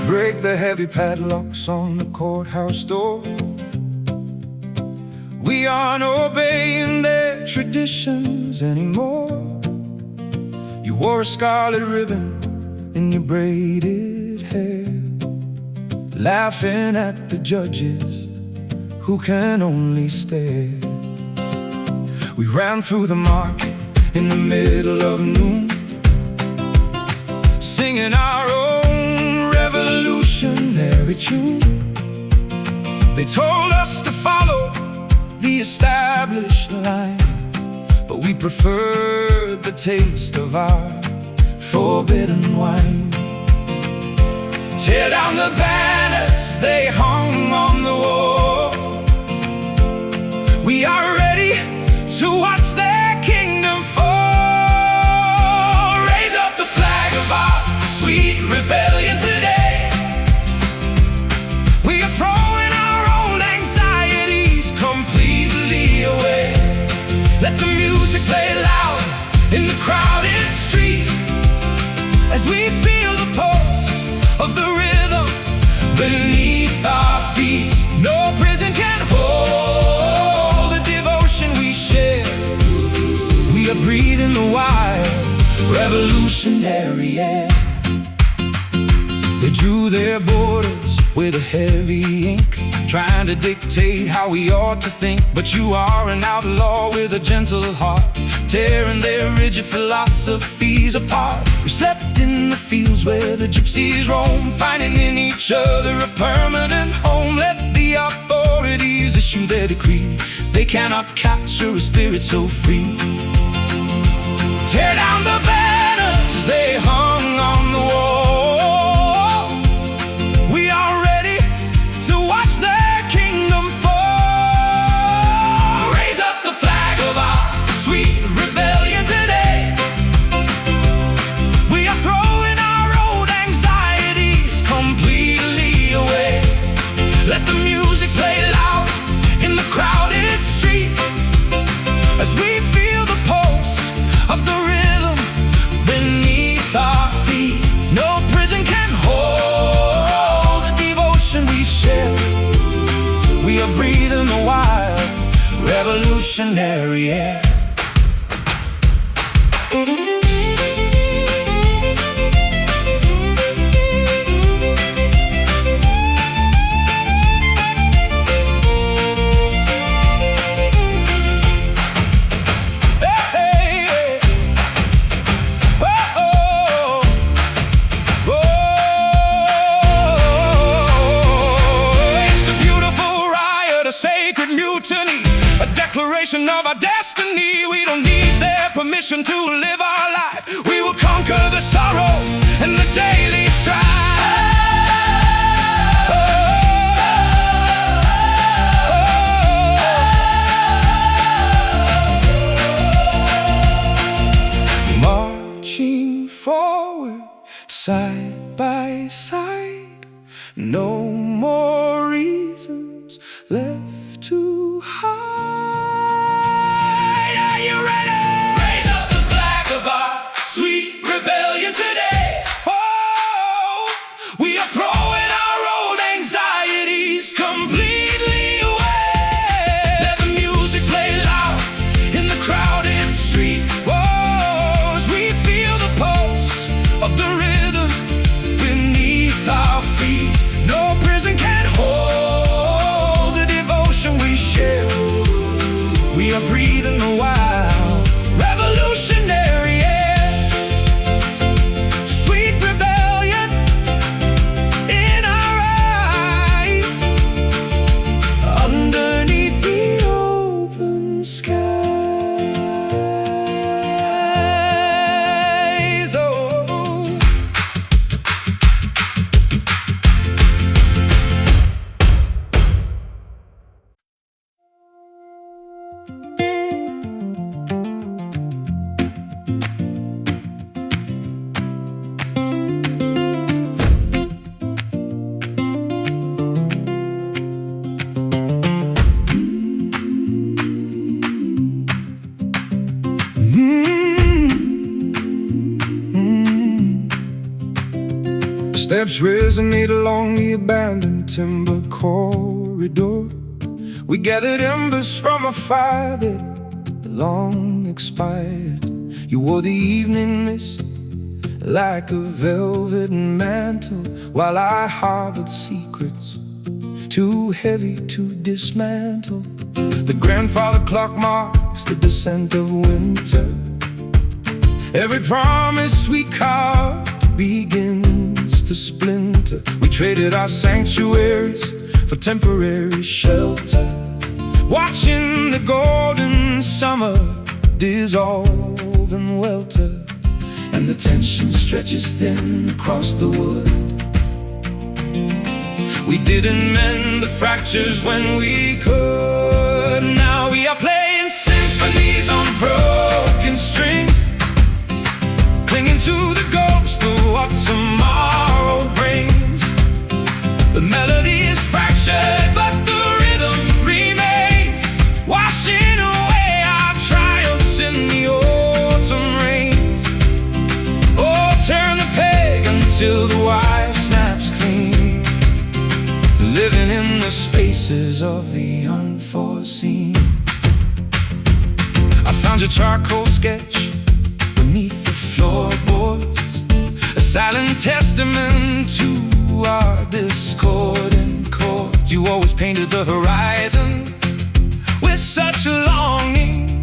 Break the heavy padlocks on the courthouse door. We aren't obeying their traditions anymore. You wore a scarlet ribbon in your braided hair, laughing at the judges who can only stare. We ran through the market in the middle of noon, singing our own revolutionary tune. They told us to follow the established line, but we preferred the taste of our forbidden wine. Tear down the banners they hung on the wall. We are ready to watch their kingdom fall. Raise up the flag of our sweet rebellion today. We are throwing our old anxieties completely away. Let the music play loud in the crowded street, as we feel the pulse of the rhythm beneath our feet. No prison can hold the devotion we share. We are breathing the wild revolutionary air. They drew their borders with a heavy ink, trying to dictate how we ought to think. But you are an outlaw with a gentle heart, tearing their rigid philosophies apart. We slept in the fields where the gypsies roam, finding in each other a permanent home. Let the authorities issue their decree. They cannot capture a spirit so free. Tear down the banners they hung on the wall. We are ready to watch their kingdom fall. Raise up the flag of our sweet rebellion today. We are throwing our old anxieties completely away. Let the music play loud in the crowded street, as we feel the pulse of the rhythm beneath our feet. No prison can hold the devotion we share. We are breathing the wild revolutionary air. A declaration of our destiny. We don't need their permission to live our life. We will conquer the sorrow and the daily strife. Marching forward, side by side. No more reasons left to hide. Are you ready? Raise up the flag of our Steps resonate along the abandoned timber corridor. We gathered embers from a fire that long expired. You wore the evening mist like a velvet mantle, while I harbored secrets too heavy to dismantle. The grandfather clock marks the descent of winter. Every promise we carved begins to splinter. We traded our sanctuaries for temporary shelter, watching the golden summer dissolve and welter. And the tension stretches thin across the wood. We didn't mend the fractures when we could. Now we are playing symphonies on broken strings, clinging to the ghost of what tomorrow brings. The melody is fractured, but the rhythm remains, washing away our triumphs in the autumn rains. Oh, turn the peg until the wire snaps clean, living in the spaces of the unforeseen. I found your charcoal sketch beneath the floorboards, a silent testament to our discordant chords. You always painted the horizon with such longing,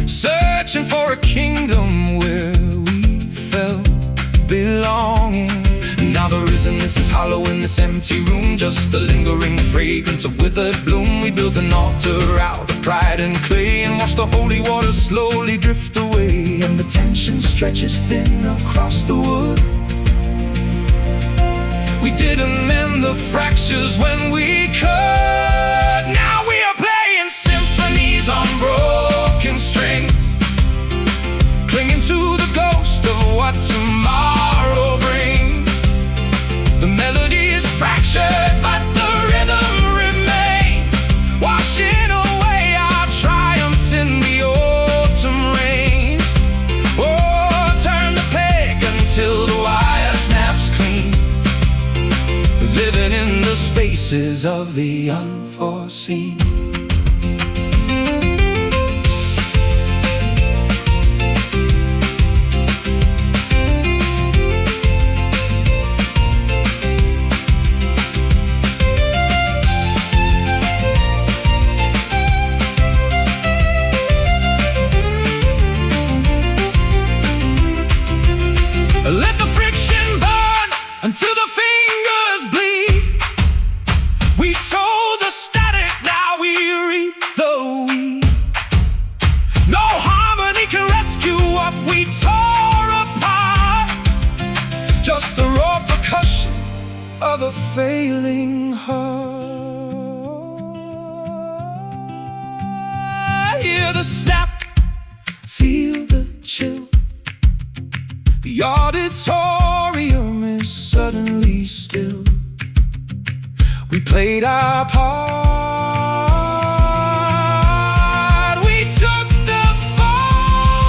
searching for a kingdom where we felt belonging. Now the resonance is hollow in this empty room, just the lingering fragrance of withered bloom. We built an altar out of pride and clay, and watched the holy waters slowly drift away. And the tension stretches thin across the wood. We didn't mend the fractures when we could. Now we are playing symphonies on broken strings, clinging to the ghost of what tomorrow brings. The melody is fractured, but the rhythm remains, washing away our triumphs in the autumn rains. Oh, turn the peg until the wire snaps clean, living in the spaces of the unforeseen. Let the friction burn until the fingers bleed. We sow the static, now we reap the weed. No harmony can rescue what we tore apart, just the raw percussion of a failing heart. Hear the snap, feel the chill. The auditorium is suddenly still. We played our part. We took the fall.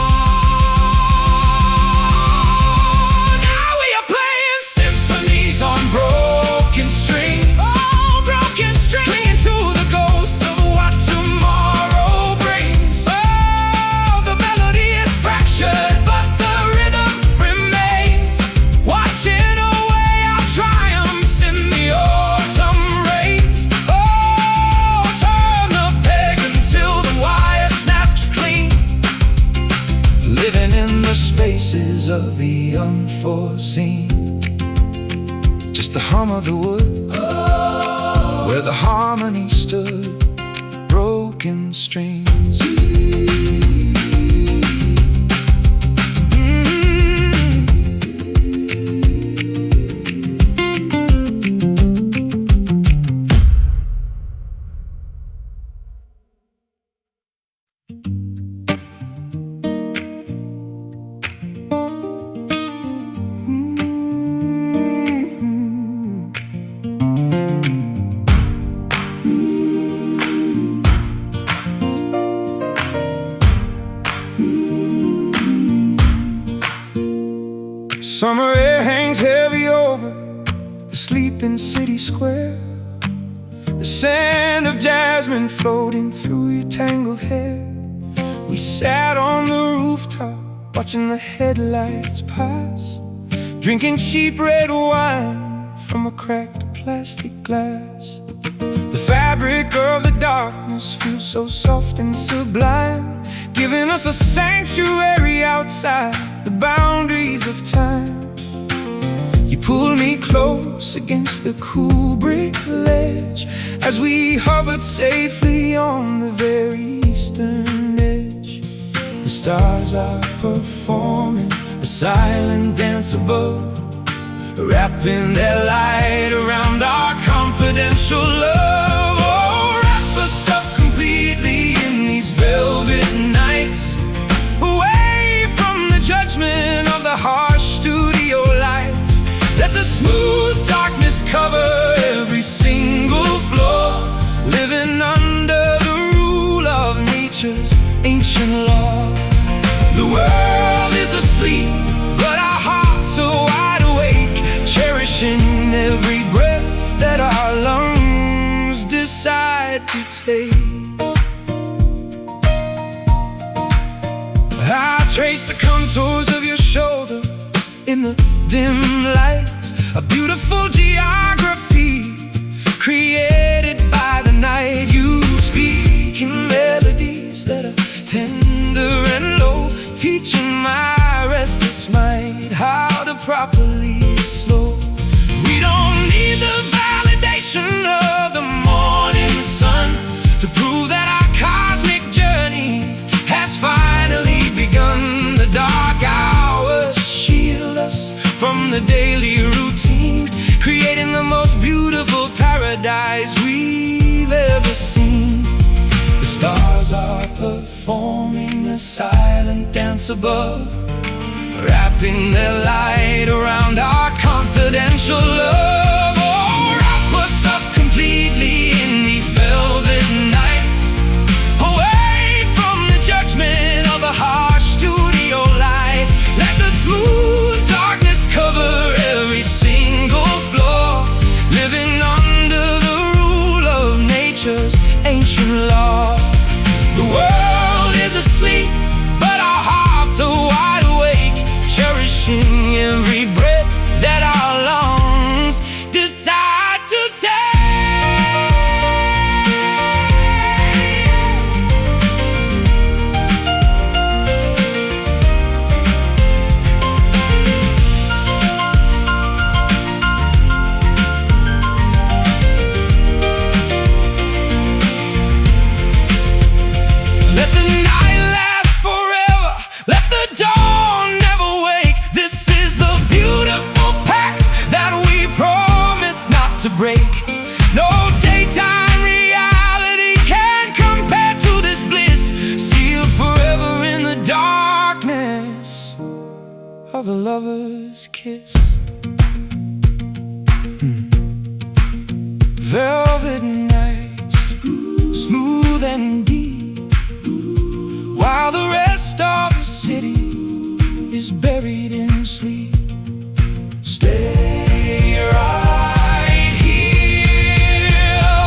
Now we are playing symphonies on broken strings. Oh, broken strings, clinging to the ghost of what tomorrow brings. Oh, the melody is fractured, but the rhythm remains, watching away our triumphs in the autumn rains. Oh, turn the peg until the wire snaps clean, living in the spaces of the unforeseen. Just the hum of the wood, where the harmony stood, broken strings. Summer air hangs heavy over open city square, the scent of jasmine floating through your tangled hair. We sat on the rooftop, watching the headlights pass, drinking cheap red wine from a cracked plastic glass. The fabric of the darkness feels so soft and sublime, giving us a sanctuary outside the boundaries of time. You pulled me close against the cool brick ledge as we hovered safely on the very eastern edge. The stars are performing a silent dance above, wrapping their light around our confidential love. Oh, wrap us up completely in these velvet nights, away from the judgment of the harsh studio lights. Let the smooth darkness cover every single floor, living under the rule of nature's ancient law. The world is asleep, but our hearts are wide awake, cherishing every breath that our lungs decide to take. I trace the contours of your shoulder in the dim lights, a beautiful geography created by the night. You speak in melodies that are tender and low, teaching my restless mind how to properly slow. We don't need the validation of the morning sun to prove that our cosmic journey has finally begun. The dark hours shield us from the daily routine, creating the most beautiful paradise we've ever seen. The stars are performing a silent dance above, wrapping their light around our confidential love. Oh, wrap us up completely in these velvet nights, away from the judgment of the harsh studio lights. Let the smooth darkness cover every single floor, living under the rule of nature's ancient law. The world is asleep, but our hearts are wide awake, cherishing every breath that our lungs decide to take. Let the night last forever, let the dawn never wake. This is the beautiful pact that we promise not to break. No daytime reality can compare to this bliss, sealed forever in the darkness of a lover's kiss. Velvet nights, smooth and deep, while the rest of the city is buried in sleep. Stay right here.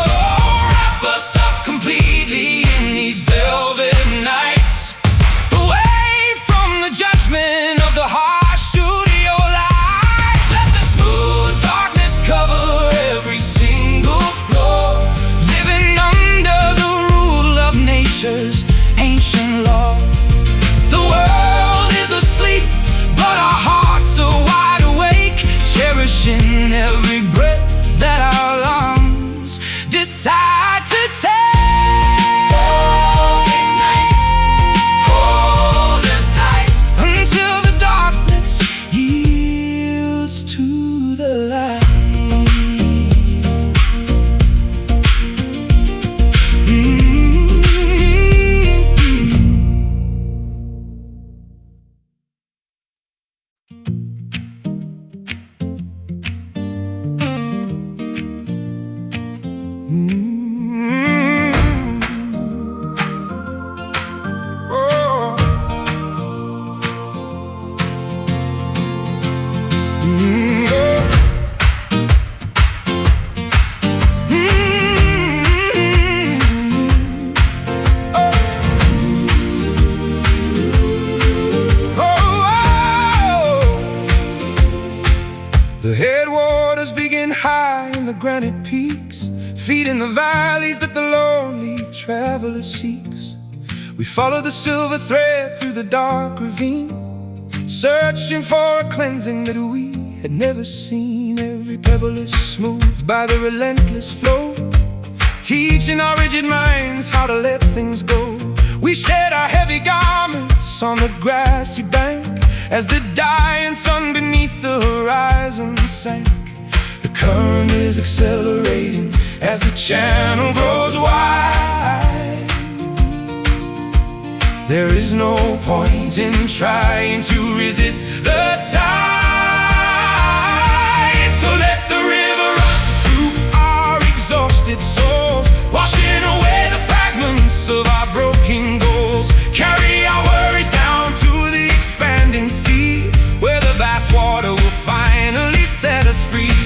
Oh, wrap us up completely in these velvet nights, away from the judgment of the harsh studio lights. Let the smooth darkness cover every single floor, living under the rule of nature's ancient law. The world is asleep, but our hearts are wide awake, cherishing every breath that our lungs decide to take. Golden night, hold us tight until the darkness yields to the light. valleys that the lonely traveler seeks. We follow the silver thread through the dark ravine, searching for a cleansing that we had never seen. Every pebble is smoothed by the relentless flow, teaching our rigid minds how to let things go. We shed our heavy garments on the grassy bank as the dying sun beneath the horizon sank. The current is accelerating as the channel grows wide. There is no point in trying to resist the tide. So let the river run through our exhausted souls, washing away the fragments of our broken goals. Carry our worries down to the expanding sea, where the vast water will finally set us free.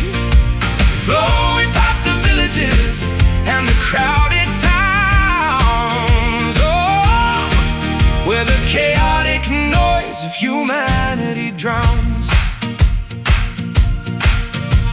Flowing past the villages and the crowded towns, oh, where the chaotic noise of humanity drowns.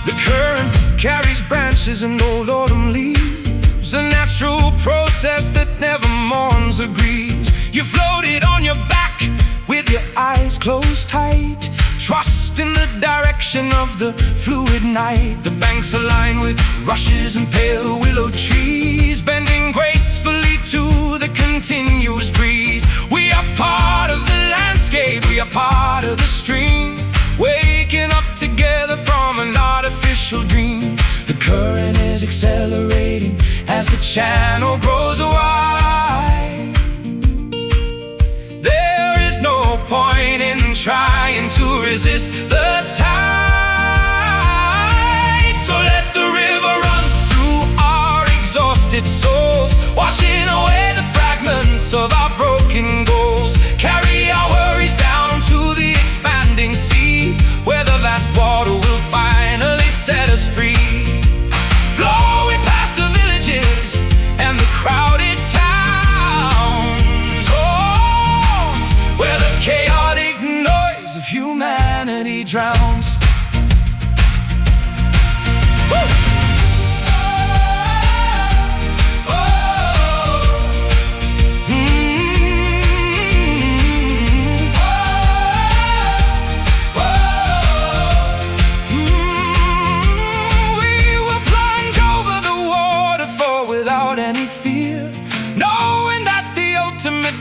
The current carries branches and old autumn leaves, a natural process that never mourns or grieves. You floated on your back with your eyes closed tight, trust in the direction of the fluid night. The banks align with rushes and pale willow trees, bending gracefully to the continuous breeze. We are part of the landscape, we are part of the stream, waking up together from an artificial dream. The current is accelerating as the channel grows wide. There is no point in trying to resist the tide. So let the river run through our exhausted souls, washing away the fragments of our broken goals. Carry our worries down to the expanding sea, where the vast water will finally set us free. Flowing past the villages and the crowded towns, oh, where the chaotic noise of humanity drowns. Woo!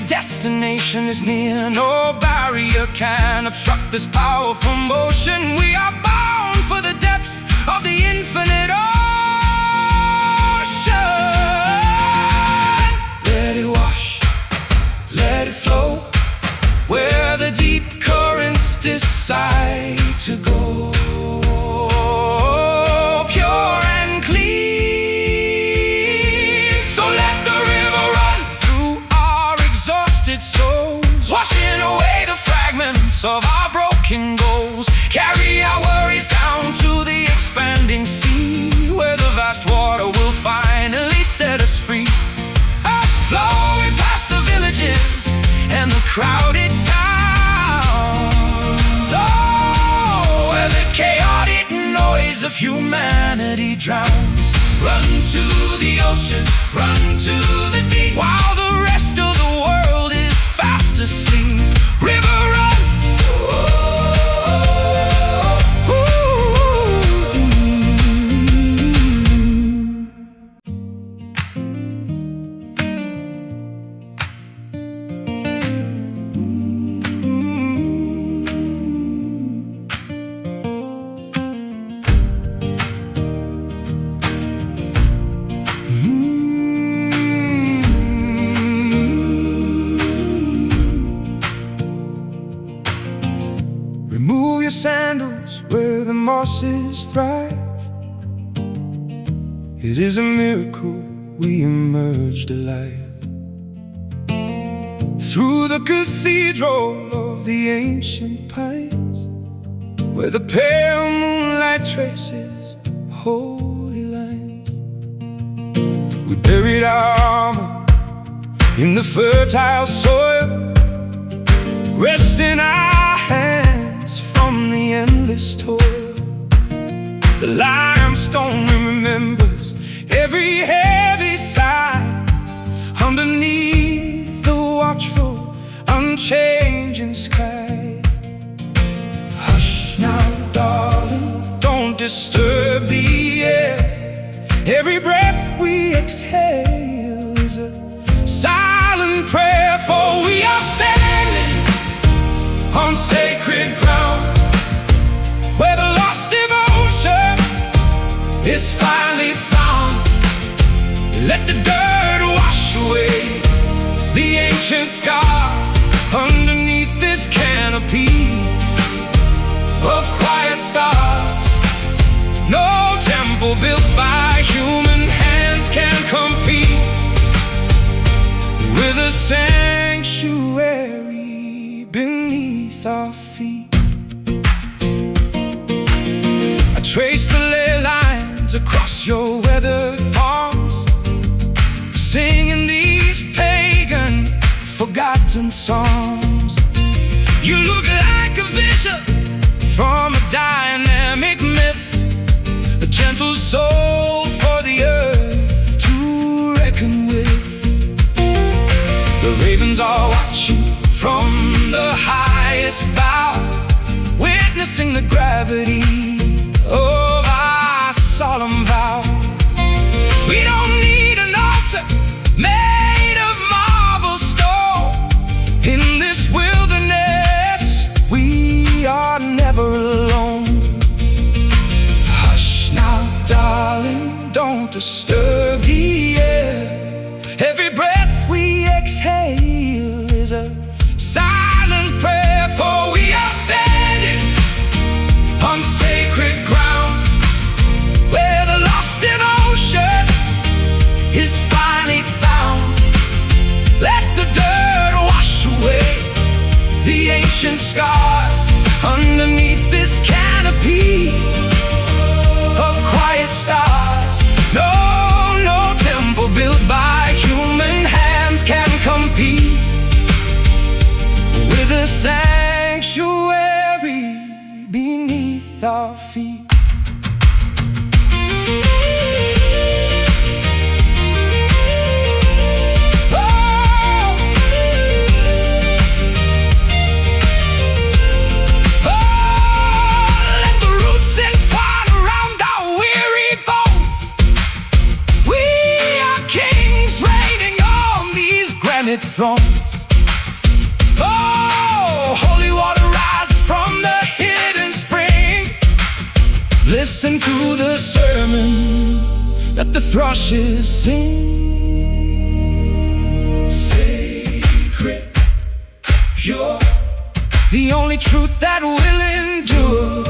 Destination is near, no barrier can obstruct this powerful motion. We are bound for the depths of the infinite ocean. Let it wash, let it flow, where the deep currents decide to go. Pure and clean, so let the river run through our exhausted souls, washing away the fragments of our broken goals. Carry our worries down to the expanding sea, where the vast water will finally set us free. Flowing past the villages and the crowded towns, oh, where the chaotic noise of humanity drowns. Run to the ocean, run to the deep, while the rest of the world is fast asleep. River run, remove your sandals where the mosses thrive. It is a miracle we emerged alive. Through the cathedral of the ancient pines, where the pale moonlight traces holy lines. We buried our armor in the fertile soil, resting our hands from the endless toil. The limestone remembers every heavy disturb the air. Every breath we exhale is a silent prayer, for we are standing on sacred ground, where the lost devotion is finally found. Let the dirt wash away the ancient scars underneath this canopy of quiet stars. No temple built by human hands can compete with a sanctuary beneath our feet. I trace the ley lines across your weathered palms, singing these pagan, forgotten songs. You look like a vision from a dynamic myth, a gentle soul for the earth to reckon with. The ravens are watching from the highest bough, witnessing the gravity of our solemn vow. We don't need an altar made of marble stone. In this wilderness, we are never alone. Hush now, darling, don't disturb the air. Every breath we exhale is a silent prayer, for we are standing on sacred ground, where the lost devotion is finally found. Let the dirt wash away the ancient scars underneath this canopy of quiet stars. No temple built by human hands can compete with a sanctuary beneath our feet. Thrones. Oh, holy water rises from the hidden spring. Listen to the sermon that the thrushes sing. Sacred, pure, the only truth that will endure.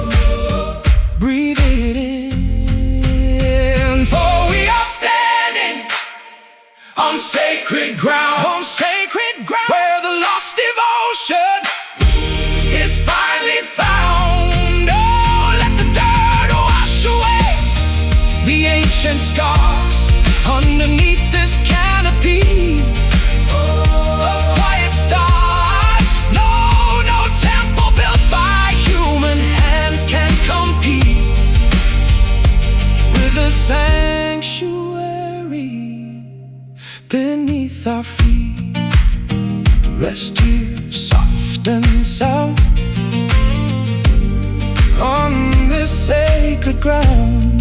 Breathe it in, for we are standing on sacred ground, where the lost devotion is finally found. Oh, let the dirt wash away the ancient scars underneath this canopy of quiet stars. No temple built by human hands can compete with a sanctuary beneath our feet. Rest here, soft and sound, on this sacred ground.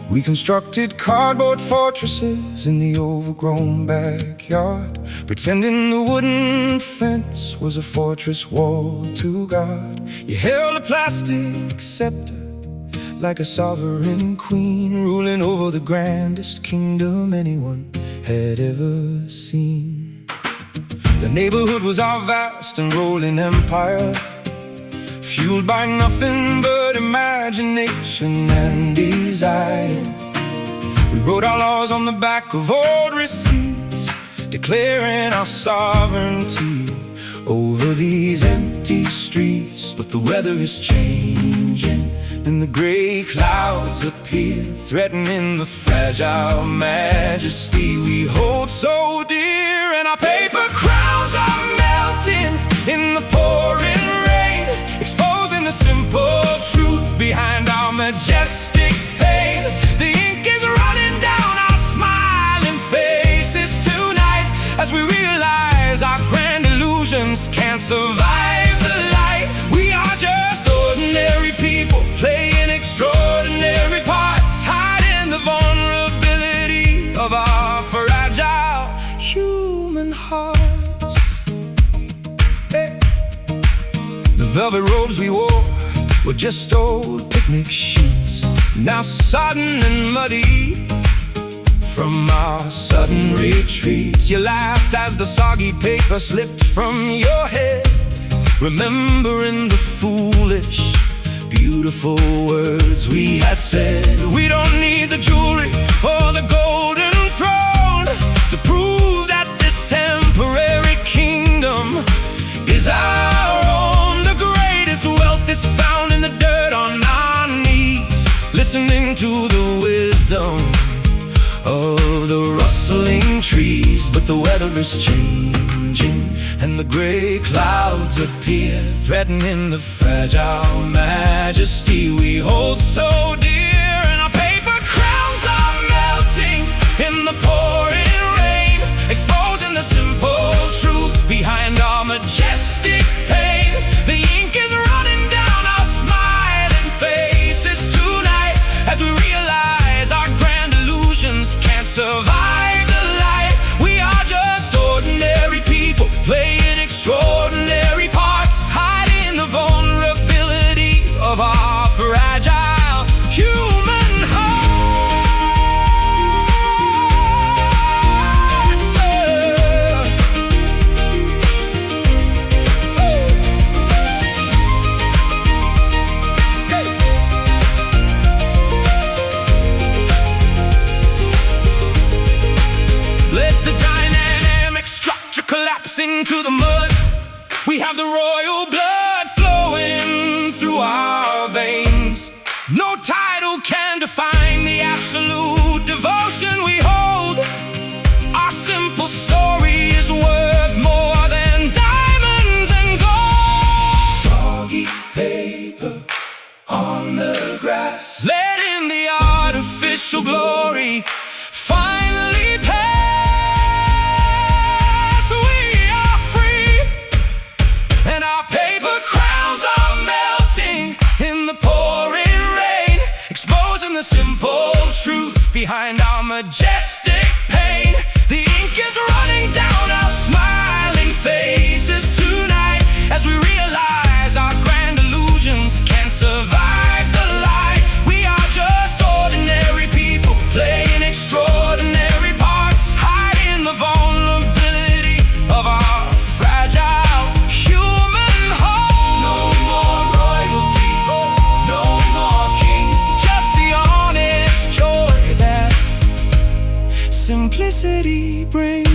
We constructed cardboard fortresses in the overgrown backyard, pretending the wooden fence was a fortress wall to guard. You held a plastic scepter like a sovereign queen, ruling over the grandest kingdom anyone had ever seen. The neighborhood was our vast and rolling empire, fueled by nothing but imagination and desire. We wrote our laws on the back of old receipts, declaring our sovereignty over these empty streets. But the weather is changing, and the gray clouds appear, threatening the fragile majesty we hold so dear. And our paper crowns are melting in the pouring rain, exposing the simple truth behind our majestic pain. The ink is running down our smiling faces tonight, as we realize our grand illusions can't survive the light. We are just ordinary people playing extraordinary parts, hiding the vulnerability of our fragile human hearts. Hey. The velvet robes we wore were just old picnic sheets, now sodden and muddy from our sudden retreats. You laughed as the soggy paper slipped from your head, remembering the foolish, beautiful words we had said. We don't need the jewelry or the golden throne to prove that this temporary kingdom is our own. The greatest wealth is found in the dirt on our knees, listening to the wisdom of the rustling trees. But the weather is changing, and the gray clouds appear, threatening the fragile majesty we hold so dear. And our paper crowns are melting in the pouring rain, exposing the simple truth behind our majestic pain. The ink is running down our smiling faces tonight, as we realize our grand illusions can't survive the light. We are just ordinary people playing extraordinary parts, hiding the vulnerability of our fragile human hearts. Let the dynamic structure collapse into the mud. We have the royal blood flowing through our veins. No title can define the absolute devotion we hold. Our simple story is worth more than diamonds and gold. Soggy paper on the grass, letting the artificial glory finally pass. We are free, and our paper crowns are melting in the pouring rain, exposing the simple truth behind our majestic pain. The ink is running down our smiling faces tonight, as we realize our grand illusions can't survive the light. We are just ordinary people playing extraordinary parts, hiding the vulnerability of our fragile human heart. No more royalty, no more kings, just the honest joy that simplicity brings.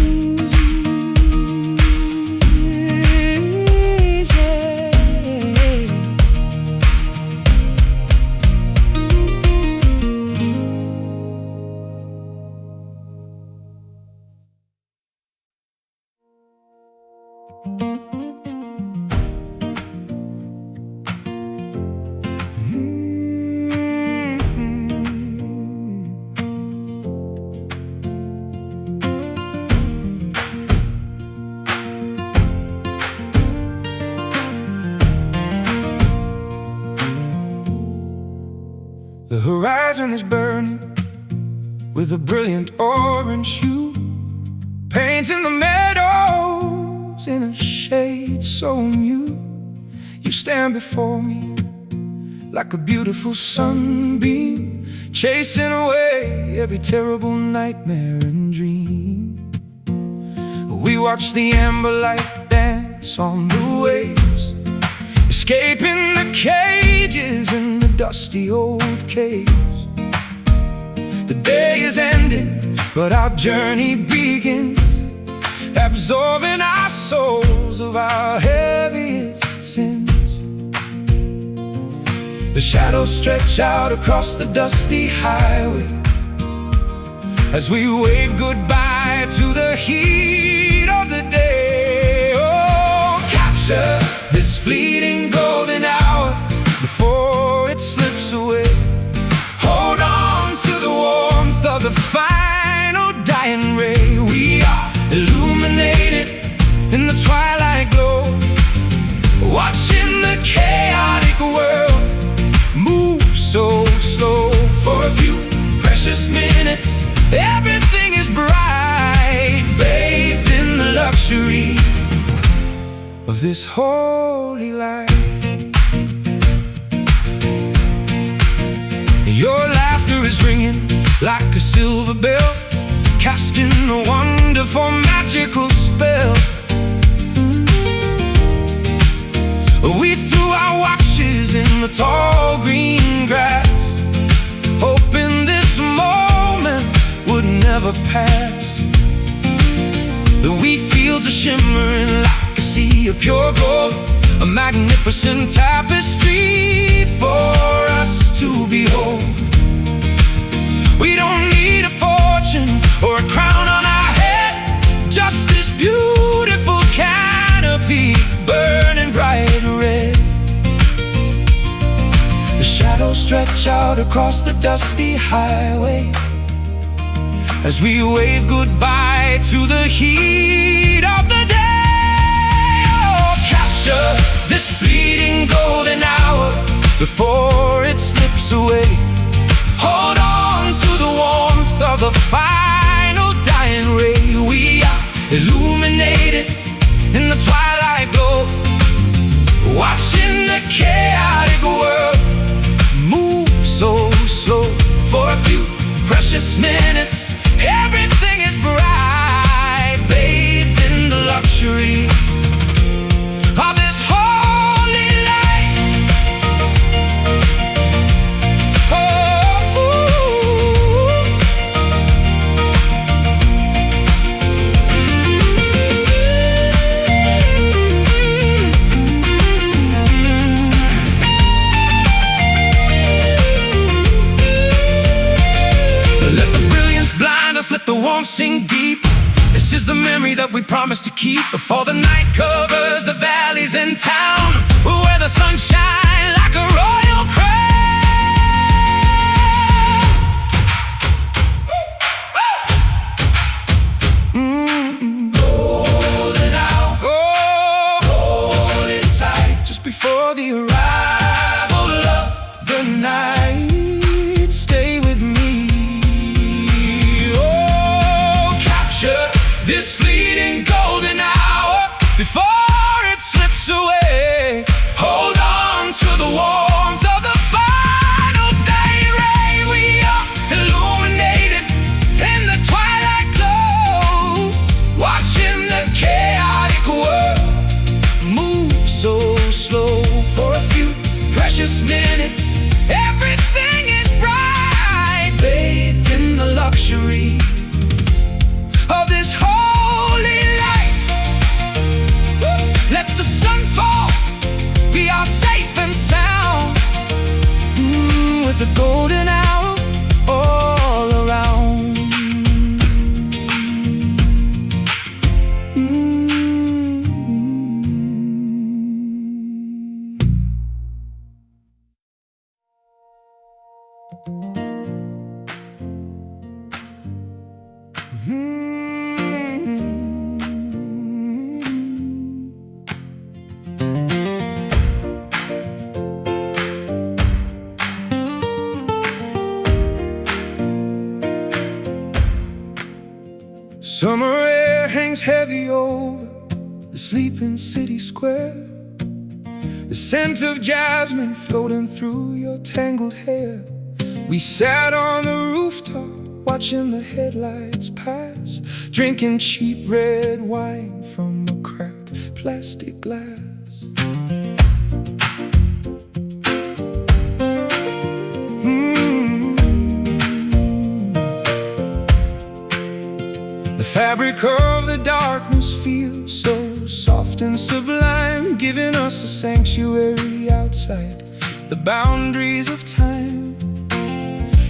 The horizon is burning with a brilliant orange hue, painting the meadows in a shade so new. You stand before me like a beautiful sunbeam, chasing away every terrible nightmare and dream. We watch the amber light dance on the waves, escaping the cages in the dusty old caves. The day is ending, but our journey begins, absorbing our souls of our heaviest sins. The shadows stretch out across the dusty highway as we wave goodbye to the heat of the day. Oh, capture this fleeting golden hour before it slips away. Hold on to the warmth of the final dying ray. We are illuminated in the twilight glow, watching the chaotic world move so slow. For a few precious minutes, everything is bright, bathed in the luxury of this holy light. Your laughter is ringing like a silver bell, casting a wonderful magical spell. We threw our watches in the tall green grass, hoping this moment would never pass. The wheat fields are shimmering like a sea of pure gold, a magnificent tapestry for us to behold. We don't need a fortune or a crown on our head, just this beautiful canopy burning bright red. The shadows stretch out across the dusty highway as we wave goodbye to the heat of the day. Oh, capture this fleeting golden hour before it slips away. Hold on to the warmth of the final dying ray. We are illuminated in the twilight glow, watching the chaotic world move so slow. For a few precious minutes, everything is bright, bathed in the luxury of this holy light. Let the brilliance blind us, let the warmth sink deep. This is the memory that we promised to keep before the night covers the valleys in town, where the sun shines like a royal crown. Golden hour, hold it tight, just before the arrival of the night. Stay with me. Oh, capture this fleeting golden hour before it slips away. Hold on to the warmth of the final day ray. We are illuminated in the twilight glow, watching the chaotic world move so slow. For a few precious minutes, everything is bright, bathed in the luxury of this holy light. Let the sun fall, we are safe and sound, with the golden hour all around. Summer air hangs heavy over the sleeping city square, the scent of jasmine floating through your tangled hair. We sat on the rooftop watching the headlights pass, drinking cheap red wine from a cracked plastic glass. fabric of the darkness feels so soft and sublime, giving us a sanctuary outside the boundaries of time.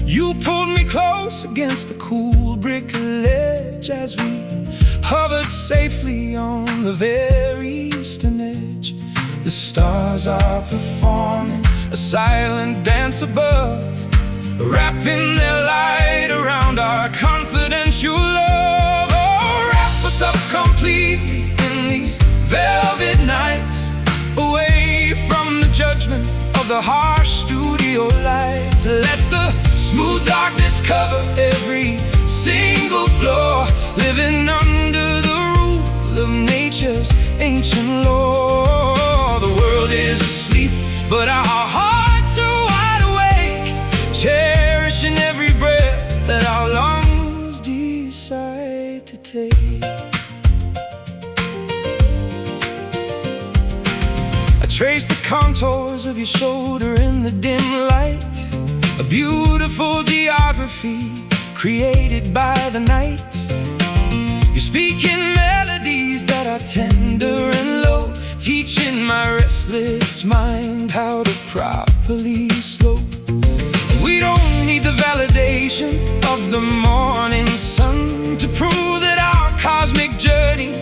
You pulled me close against the cool brick ledge as we hovered safely on the very eastern edge. The stars are performing a silent dance above, wrapping their light around our confidential love. Oh, wrap us up completely in these velvet nights, away from the judgment of the harsh studio lights. Let the smooth darkness cover every single floor, living under the rule of nature's ancient law. The world is asleep, but our hearts are wide awake, cherishing every breath that our lungs decide to take. I trace the contours of your shoulder in the dim light, a beautiful geography created by the night. You're speaking melodies that are tender and low, teaching my restless mind how to properly slow. We don't need the validation of the morning sun to prove that our cosmic journey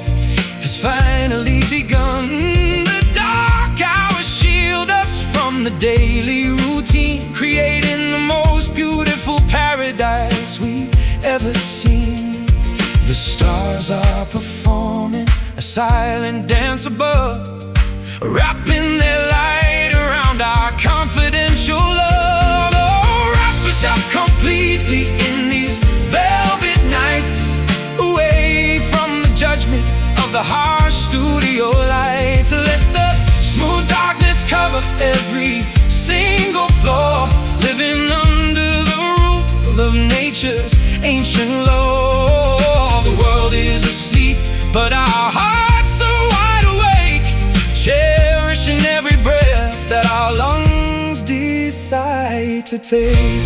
has finally begun. The dark hours shield us from the daily routine, creating the most beautiful paradise we've ever seen. The stars are performing a silent dance above, wrapping their light around our confidential love. Oh, wrap us up completely in these velvet nights, away from the judgment of the harsh studio lights. Let the smooth darkness cover every single floor, living under the rule of nature's ancient law. The world is asleep, but our hearts are wide awake, cherishing every breath that our lungs decide to take.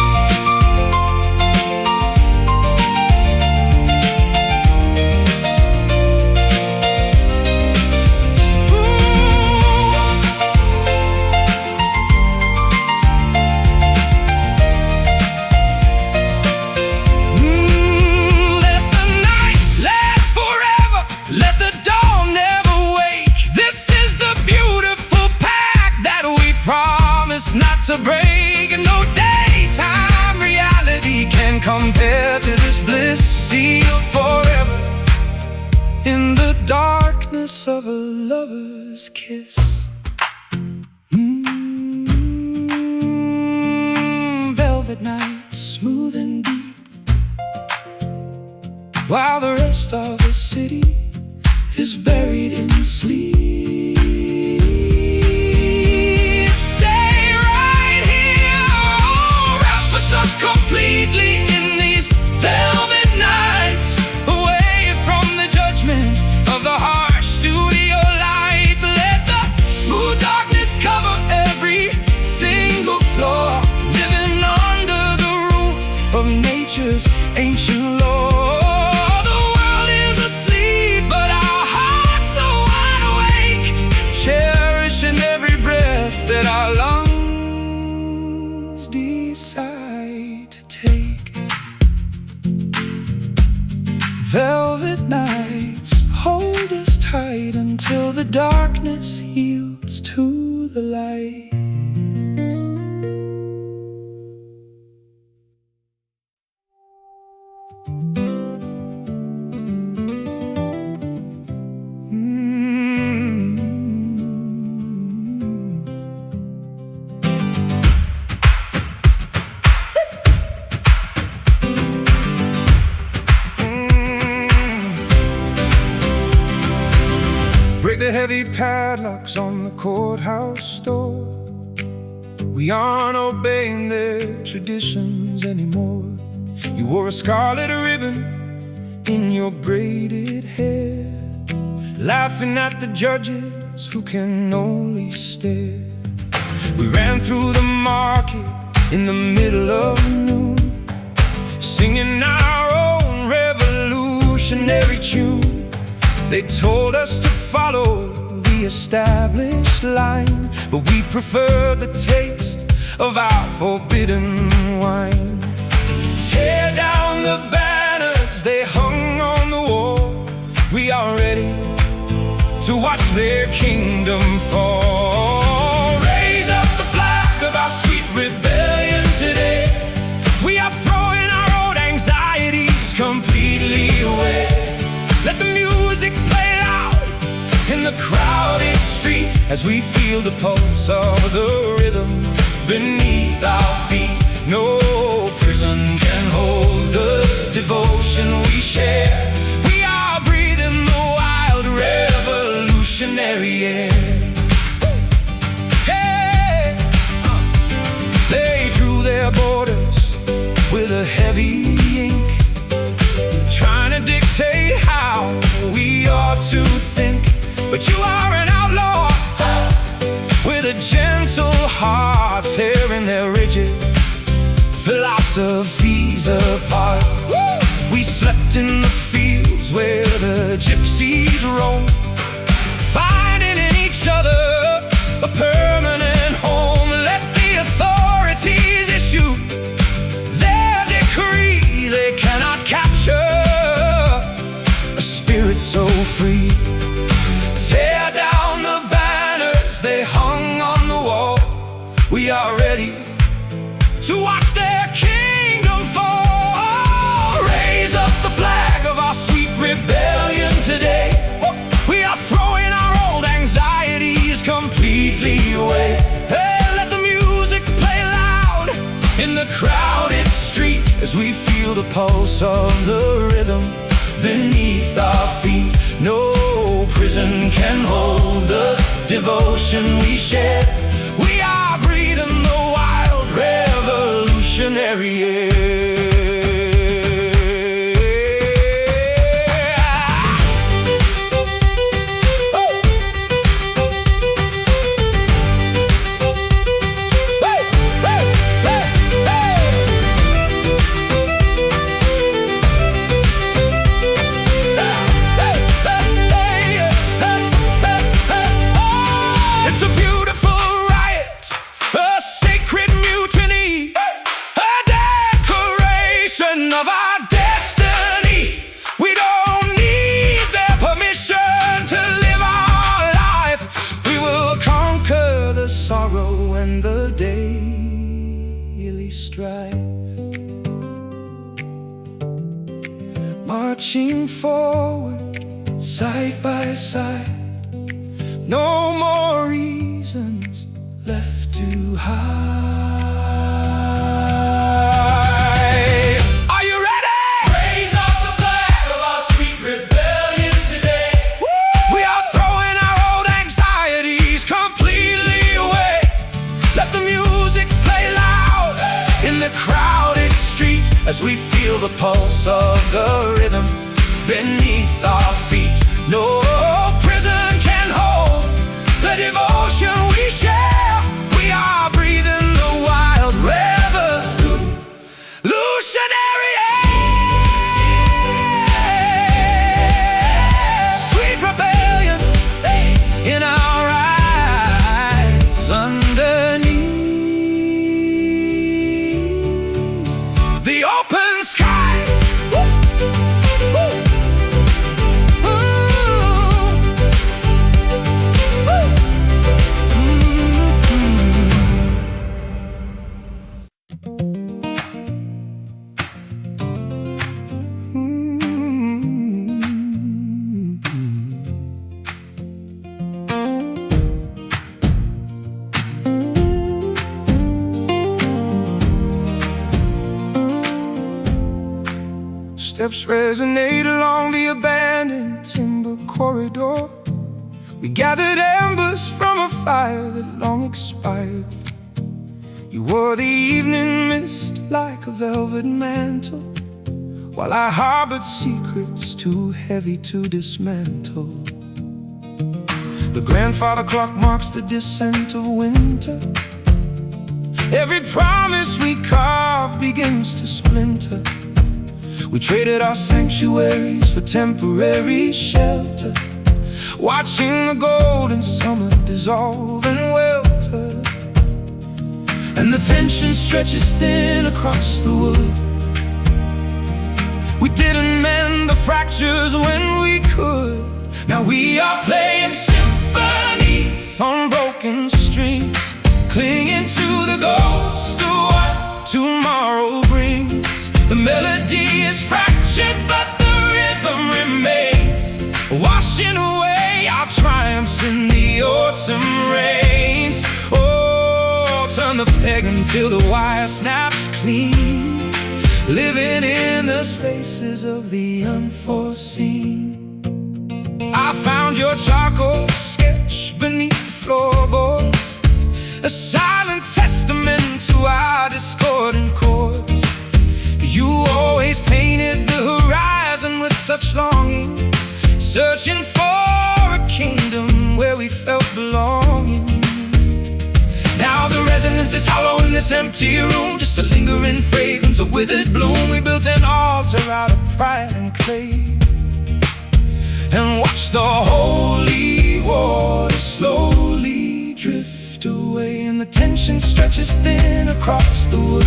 Not to break, and no daytime reality can compare to this bliss sealed forever in the darkness of a lover's kiss. Velvet nights, smooth and deep, while the rest of the city is buried in sleep. Completely in these velvet nights, away from the judgment of the harsh studio lights. Let the smooth darkness cover every single floor, living under the rule of nature's ancient law. The world is asleep, but our hearts are wide awake, cherishing every breath that our lungs decide to take. Velvet nights hold us tight until the darkness yields to the light. Break the heavy padlocks on the courthouse door. We aren't obeying their traditions anymore. You wore a scarlet ribbon in your braided hair, laughing at the judges who can only stare. We ran through the market in the middle of noon, singing our own revolution. revolutionary tune. They told us to follow the established line, but we prefer the taste of our forbidden wine. Tear down the banners they hung on the wall. We are ready to watch their kingdom fall. Raise up the flag of our sweet rebellion today. We are throwing our old anxieties completely away. Let the music play loud in the crowded street as we feel the pulse of the rhythm beneath our feet. No prison can hold the devotion we share. We are breathing the wild revolutionary air. Hey! They drew their borders with a heavy ink, trying to dictate how we ought to think. But you are an outlaw with a gentle heart, tearing their rigid philosophies apart. We slept in the fields where the gypsies roam, finding in each other a permanent home. Let the authorities issue their decree. They cannot capture a spirit so free. Tear down the banners they hung on the wall. We are ready to watch their kingdom fall. Raise up the flag of our sweet rebellion today. We are throwing our old anxieties completely away. Hey, let the music play loud in the crowded street as we feel the pulse of the rhythm beneath our feet. No prison can hold the devotion we share. We are breathing the wild revolutionary air. Of our destiny, we don't need their permission to live our life. We will conquer the sorrow and the daily strife, marching forward side by side. No more reasons left to hide. Crowded street as we feel the pulse of the rhythm beneath our feet. No prison can hold the devotion we share. We are breathing the wild revolutionary air. Sweet rebellion in our eyes underneath the open skies. Steps resonate along the abandoned timber corridor. We gathered embers from a fire that long expired. You wore the evening mist like a velvet mantle, while I harbored secrets too heavy to dismantle. The grandfather clock marks the descent of winter. Every promise we carved begins to splinter. We traded our sanctuaries for temporary shelter, watching the golden summer dissolve and welter. And the tension stretches thin across the wood. We didn't mend the fractures when we could. Now we are playing symphonies on broken strings, clinging to the ghost of what tomorrow brings. The melody is fractured, but the rhythm remains, washing away our triumphs in the autumn rains. Oh, turn the peg until the wire snaps clean, living in the spaces of the unforeseen. I found your charcoal sketch beneath the floorboards, a silent testament to our discordant chords. You always painted the horizon with such longing, searching for a kingdom where we felt belonging. Now the resonance is hollow in this empty room, just a lingering fragrance of withered bloom. We built an altar out of pride and clay, and watched the holy water slowly drift away. And the tension stretches thin across the wood.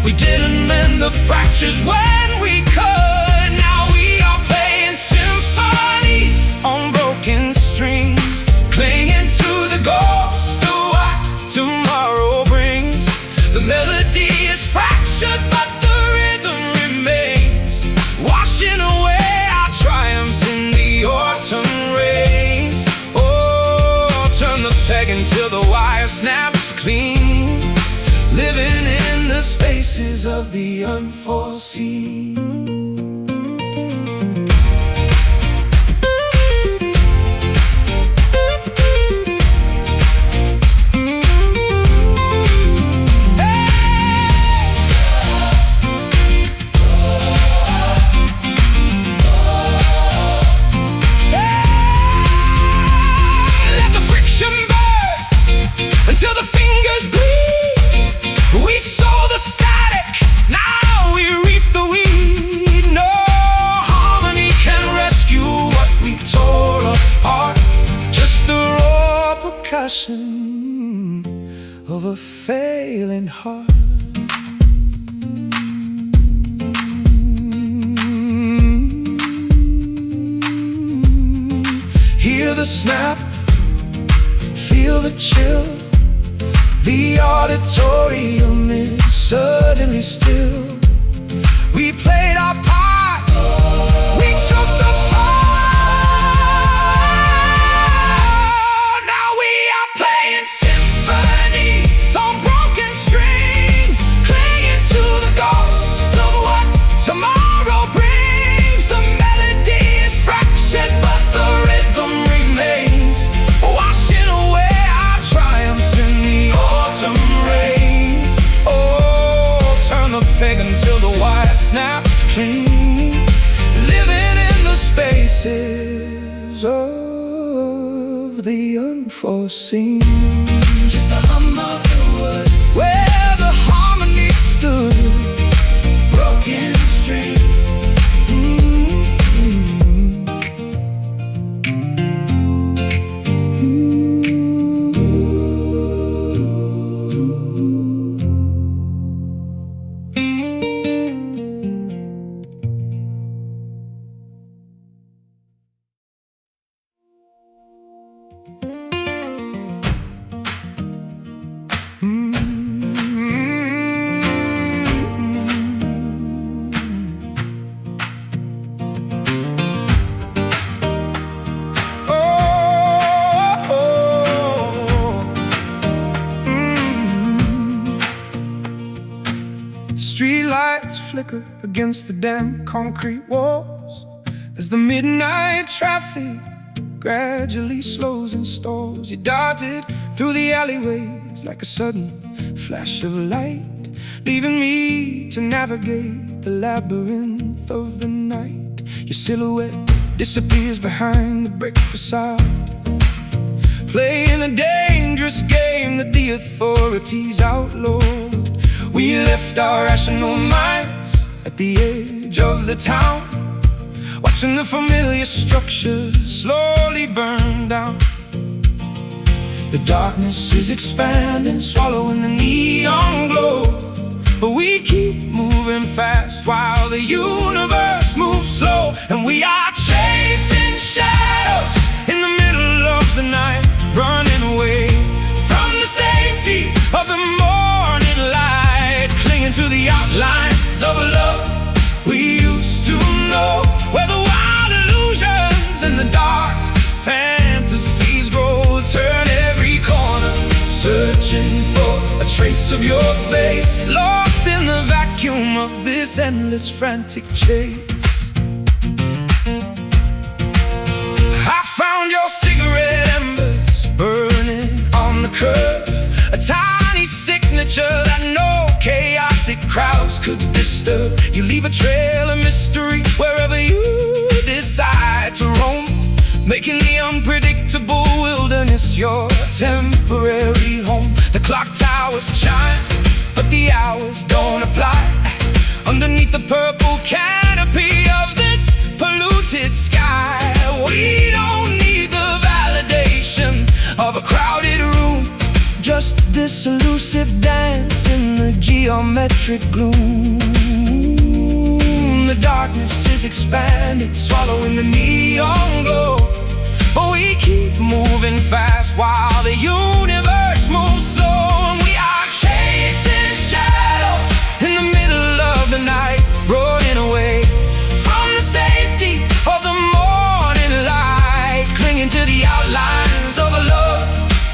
We didn't mend the fractures when we could. Now we are playing symphonies on broken strings, clinging to the ghost of what tomorrow brings. The melody is fractured, but the rhythm remains, washing away our triumphs in the autumn rains. Oh, turn the peg until the wire snaps clean, living in the spaces of the unforeseen. Of a failing heart. Hear the snap, feel the chill. The auditorium is suddenly still. We played our part, we took the symphonies on broken strings, clinging to the ghost of what tomorrow brings. The melody is fractured, but the rhythm remains, washing away our triumphs in the autumn rains. Oh, turn the peg until the wire snaps clean, living in the spaces of the unforeseen. Just the hum of the wood, where the harmony stood, broken strings. Streetlights flicker against the damp concrete walls as the midnight traffic gradually slows and stalls. You darted through the alleyways like a sudden flash of light, leaving me to navigate the labyrinth of the night. Your silhouette disappears behind the brick facade, playing a dangerous game that the authorities outlawed. We left our rational minds at the edge of the town, watching the familiar structures slowly burn down. The darkness is expanding, swallowing the neon glow, but we keep moving fast while the universe moves slow. And we are chasing shadows in the middle of the night, running away from the safety of the morning light, clinging to the outlines of a love we used to know, where the wild illusions and the dark fantasies grow. Turn every corner, searching for a trace of your face, lost in the vacuum of this endless frantic chase. I found your cigarette embers burning on the curb, a tiny signature that no chaotic crowds could disturb. You leave a trail of mystery wherever you decide to roam, making the unpredictable wilderness your temporary home. The clock towers chime, but the hours don't apply. Underneath the purple canopy of this polluted sky, we don't need the validation of a crowded room, just this elusive dance in the geometric gloom. The darkness is expanding, swallowing the neon glow, but we keep moving fast while the universe moves slow. And we are chasing shadows in the middle of the night, running away from the safety of the morning light, clinging to the outlines of a love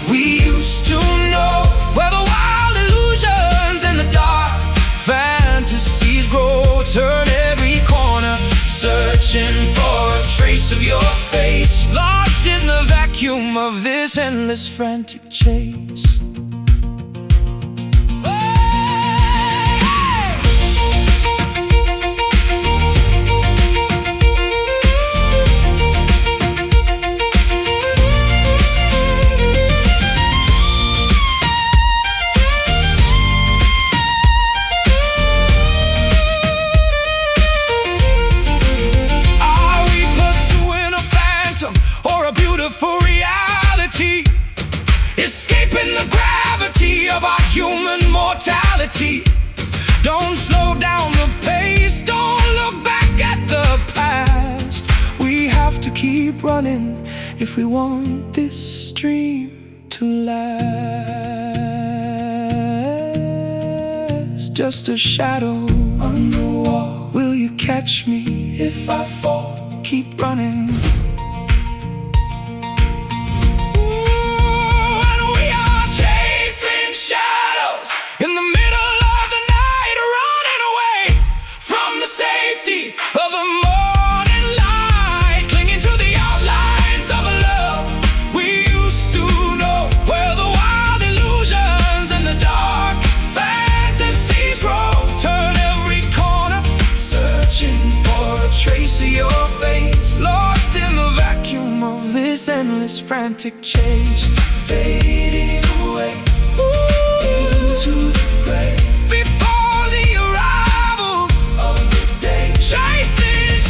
we used to know, where the wild illusions and the dark fantasies grow. Turn every corner, searching for a trace of your face, lost in the vacuum of this endless frantic chase. Escaping the gravity of our human mortality. Don't slow down the pace, don't look back at the past. We have to keep running if we want this dream to last. Just a shadow on the wall. Will you catch me if I fall? Keep running. This endless frantic chase, fading away into the gray, before the arrival of the day, chasing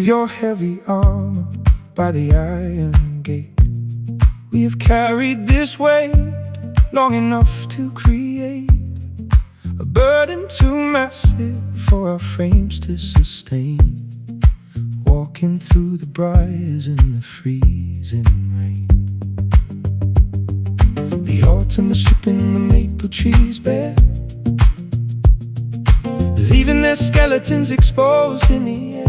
your heavy armor by the iron gate. We have carried this weight long enough to create a burden too massive for our frames to sustain, walking through the briars in the freezing rain. The autumn is stripping the maple trees bare, leaving their skeletons exposed in the air.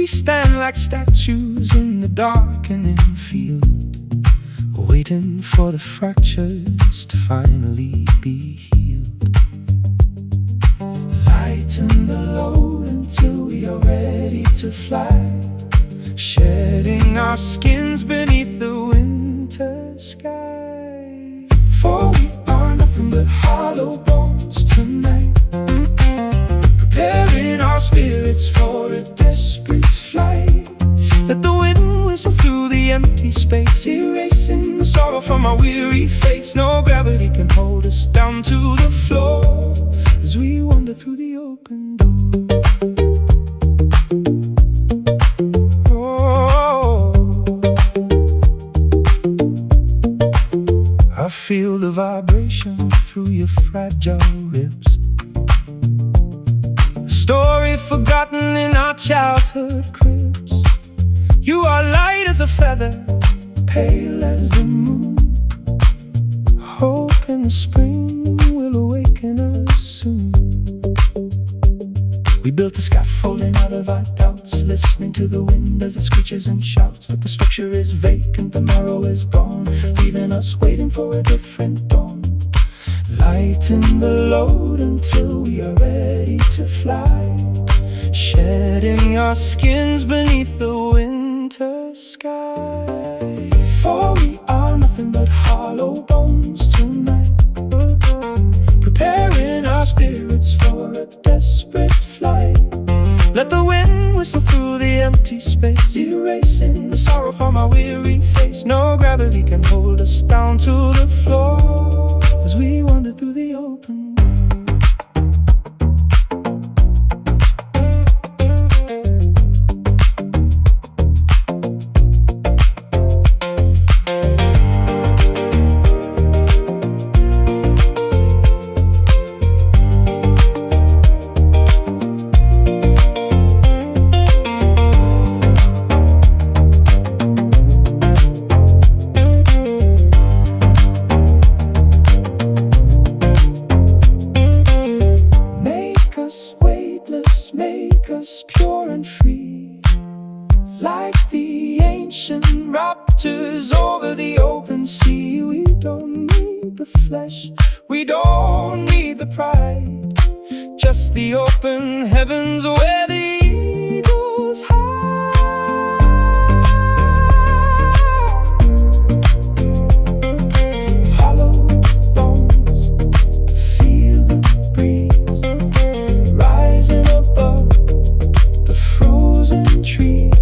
We stand like statues in the darkening field, waiting for the fractures to finally be healed. Lighten the load until we are ready to fly, shedding our skins beneath the winter sky. For we are nothing but hollow bones tonight, preparing our spirits for a desperate flight. Let the wind whistle through the empty space, erasing the sorrow from our weary face. No gravity can hold us down to the floor as we wander through the open door. I feel the vibration through your fragile ribs, a story forgotten in our childhood cribs. You are light as a feather, pale as the moon. Hope in the spring will awaken us soon. We built a scaffolding out of our doubts, listening to the wind as it screeches and shouts. But the structure is vacant, the marrow is gone, leaving us waiting for a different dawn. Lighten the load until we are ready to fly, shedding our skins beneath the winter sky. For we are nothing but hollow bones tonight, preparing our spirits for a desperate flight. Let the wind whistle through the empty space, erasing the sorrow from our weary face. No gravity can hold us down to the floor as we wander through the open door. Make us pure and free, like the ancient raptors over the open sea. We don't need the flesh, we don't need the pride, just the open heavens where the eagles hide. Hollow bones, feel the breeze rising above the frozen trees.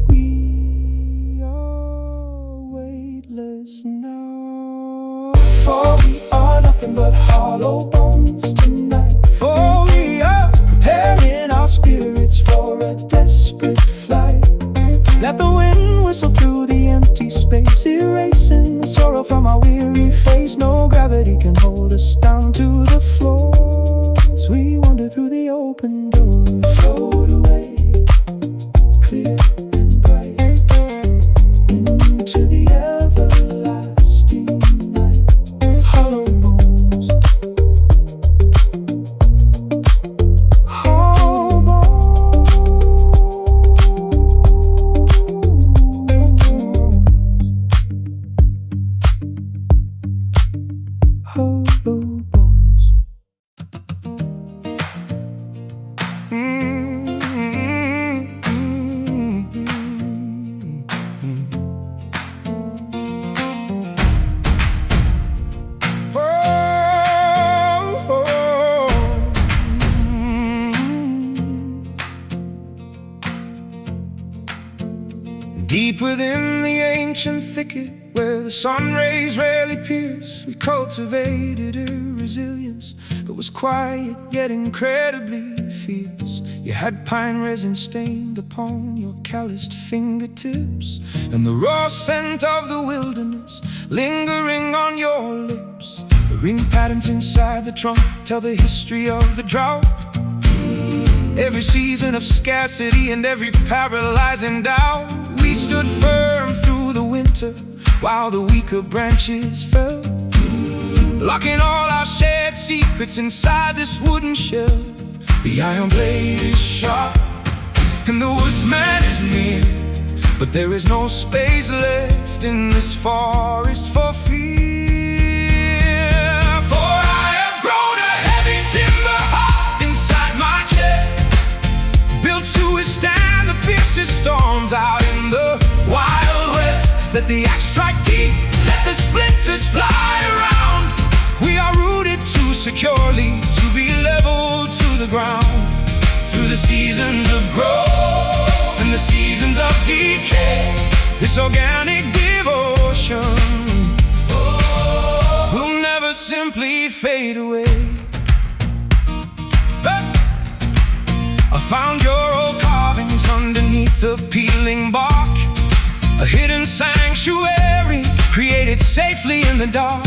We are weightless now, for we are nothing but hollow bones tonight. For we are preparing our spirits for a desperate flight. Let the wind whistle through the empty space, erasing the sorrow from our weary face. No gravity can hold us down to the floor as we wander through the open door. Float away, clear and bright, into the everlasting night. Hollow bones, hollow bones, hollow bones. Deep within the ancient thicket, where the sun rays rarely pierce, we cultivated a resilience that was quiet yet incredibly fierce. You had pine resin stained upon your calloused fingertips, and the raw scent of the wilderness lingering on your lips. The ring patterns inside the trunk tell the history of the drought, every season of scarcity and every paralyzing doubt. We stood firm through the winter while the weaker branches fell, locking all our shared secrets inside this wooden shell. The iron blade is sharp, and the woodsman is near. But there is no space left in this forest for fear. For I have grown a heavy timber heart inside my chest, built to withstand the fiercest storms out in the Wild West. Let the axe strike deep, let the splinters fly around. We are rooted too securely to be leveled to the ground. Through the seasons of growth and the seasons of decay, this organic devotion will never simply fade away. I found your old carvings underneath the peeling bark, a hidden sanctuary created safely in the dark.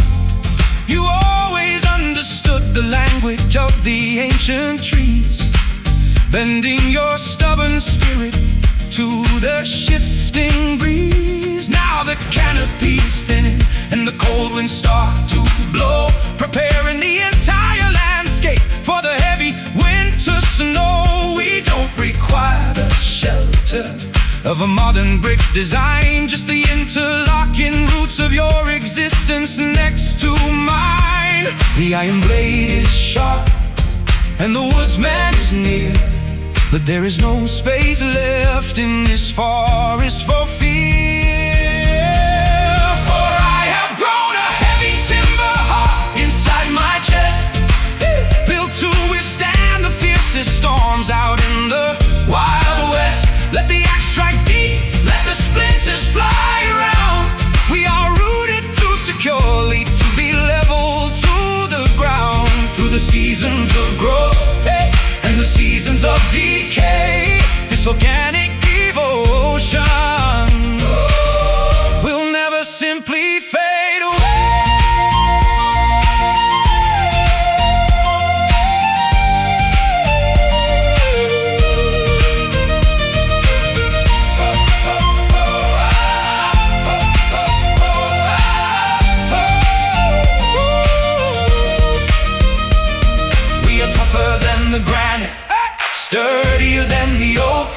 You always understood the language of the ancient trees, bending your stubborn spirit to the shifting breeze. Now the canopy's thinning and the cold winds start to blow, preparing the entire landscape for the heavy winter snow. We don't require the shelter of a modern brick design, just the interlocking roots of your existence next to mine. The iron blade is sharp and the woodsman is near, but there is no space left in this forest for fear. For I have grown a heavy timber heart inside my chest, built to withstand the fiercest storms out in the Wild West. Let the axe strike deep, let the splinters fly around. We are rooted too securely to be leveled to the ground. Through the seasons of growth and the seasons of decay, this organic devotion will never simply fade away. We are tougher than the granite, sturdier than the oak,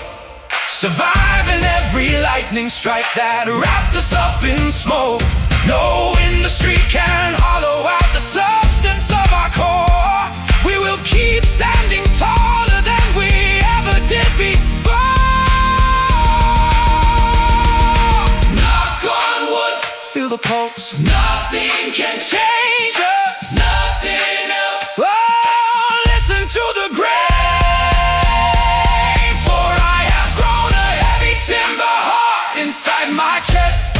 surviving every lightning strike that wrapped us up in smoke. No industry can hollow out the substance of our core. We will keep standing taller than we ever did before. Knock on wood, feel the pulse. Nothing can change us, nothing else. Oh, listen to the grave. Inside my chest,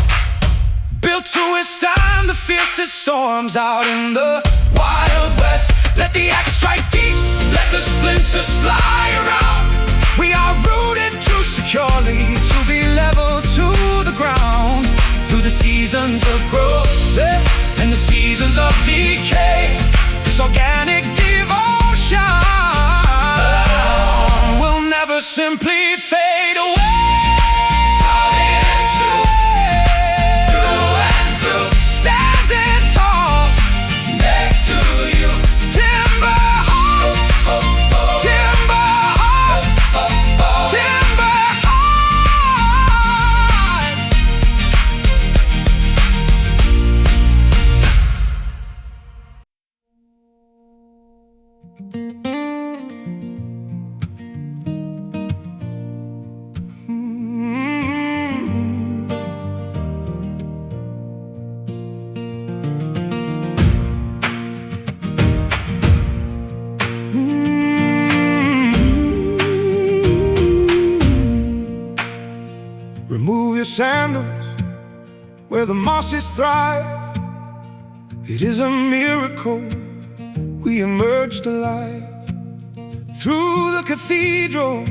built to withstand the fiercest storms out in the Wild West. Let the axe strike deep, let the splinters fly around. We are rooted too securely to be leveled to the ground. Through the seasons of growth and the seasons of decay, this organic devotion will never simply fade away. Remove your sandals where the mosses thrive. It is a miracle we emerged alive through the cathedral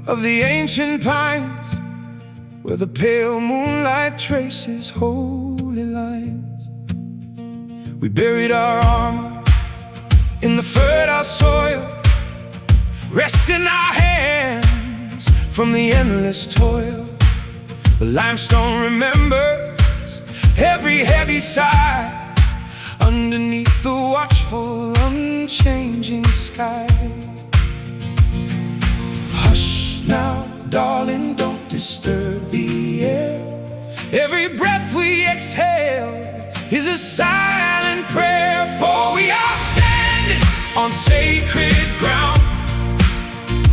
of the ancient pines, where the pale moonlight traces holy lines. We buried our armor in the fertile soil, resting our hands from the endless toil. The limestone remembers every heavy sigh underneath the watchful, unchanging sky. Hush now, Every breath we exhale is a silent prayer, for we are standing on sacred ground,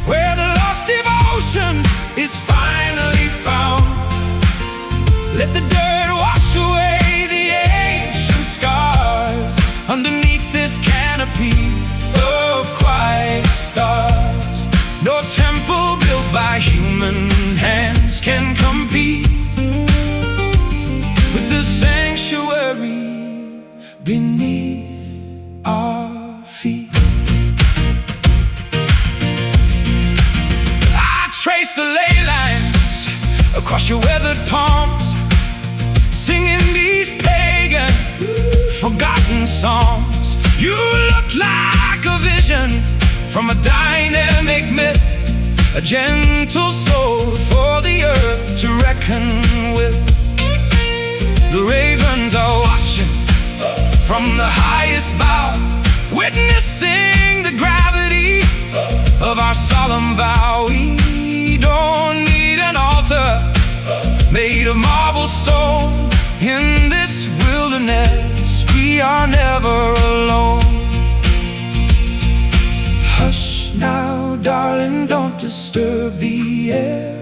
where the lost devotion is finally found. Let the dirt wash away the ancient scars underneath this canopy of quiet stars. No temple built by human hands can compete with the sanctuary beneath our feet. I trace the ley lines across your weathered palms, singing these pagan, forgotten songs. You look like a vision from a dynamic myth, a gentle soul for the earth to reckon with. The ravens are watching from the highest bough, witnessing the gravity of our solemn vow. We don't need an altar made of marble stone. In this wilderness, we are never alone. Hush now, darling, don't disturb the air.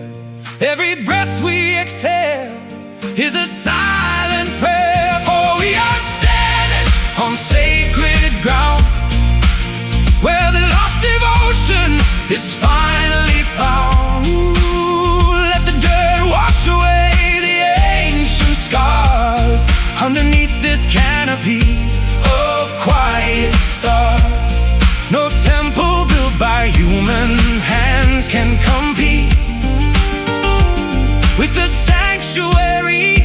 Every breath we exhale is a silent prayer, for we are standing on sacred ground, where the lost devotion is finally found. Ooh, let the dirt wash away the ancient scars underneath this canopy of quiet stars. No temple built by human hands can compete with the sanctuary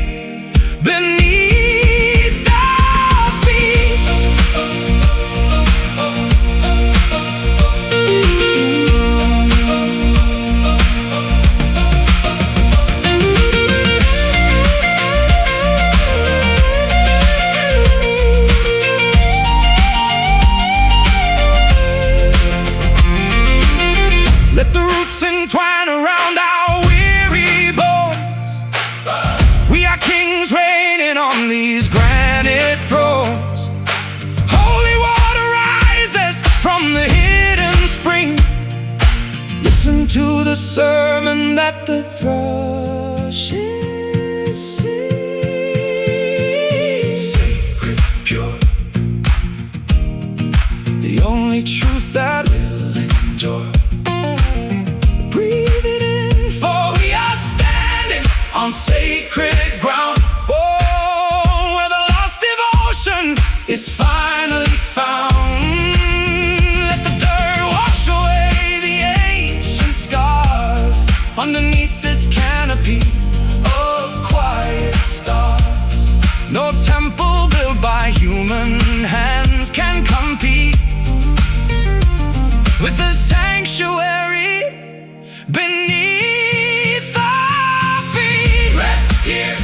beneath our feet. Let the roots entwine around our weary bones. We are kings reigning on these granite thrones. Holy water rises from the hidden spring. Listen to the sermon that the thrushes sing. Sacred, pure, the only truth that will endure. On sacred ground, oh, where the lost devotion is finally found. Let the dirt wash away the ancient scars underneath this canopy of quiet stars. No temple built by human hands can compete with the sanctuary beneath. Tears